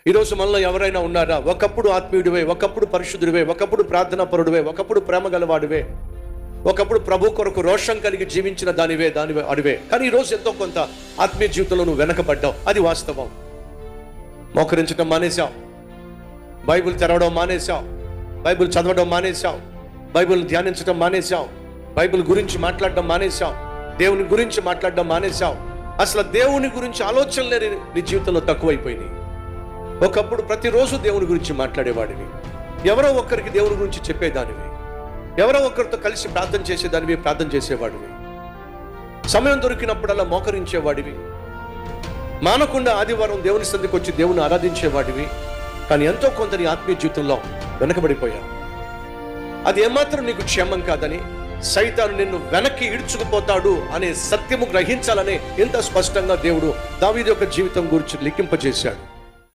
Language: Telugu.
ఈరోజు మనలో ఎవరైనా ఉన్నారా? ఒకప్పుడు ఆత్మీయుడివే, ఒకప్పుడు పరిశుద్ధుడివే, ఒకప్పుడు ప్రార్థనా పరుడివే, ఒకప్పుడు ప్రేమ గలవాడివే, ఒకప్పుడు ప్రభు కొరకు రోషం కలిగి జీవించిన దానివే అడివే. కానీ ఈరోజు ఎంతో కొంత ఆత్మీయ జీవితంలో నువ్వు వెనకబడ్డావు. అది వాస్తవం. మోకరించడం మానేశావు, బైబిల్ తెరవడం మానేశావు, బైబిల్ చదవడం మానేశావు, బైబిల్ ధ్యానించడం మానేశావు, బైబిల్ గురించి మాట్లాడడం మానేశావు, దేవుని గురించి మాట్లాడడం మానేశావు. అసలు దేవుని గురించి ఆలోచనలే నీ జీవితంలో తక్కువైపోయినాయి. ఒకప్పుడు ప్రతిరోజు దేవుని గురించి మాట్లాడేవాడివి, ఎవరో ఒక్కరికి దేవుని గురించి చెప్పేదానివి, ఎవరో ఒక్కరితో కలిసి ప్రార్థన చేసేదానివి, ప్రార్థన చేసేవాడివి, సమయం దొరికినప్పుడల్లా మోకరించేవాడివి, మానకుండా ఆదివారం దేవుని సన్నిధికి వచ్చి దేవుని ఆరాధించేవాడివి. కానీ ఎంతో కొంత నీ ఆత్మీయ జీవితంలో వెనకబడిపోయావు. అది ఏమాత్రం నీకు క్షేమం కాదని, సైతాను నిన్ను వెనక్కి ఈడ్చుకుపోతాడు అనే సత్యము గ్రహించాలనే ఎంత స్పష్టంగా దేవుడు దావీదు యొక్క జీవితం గురించి లిఖింపజేశాడు.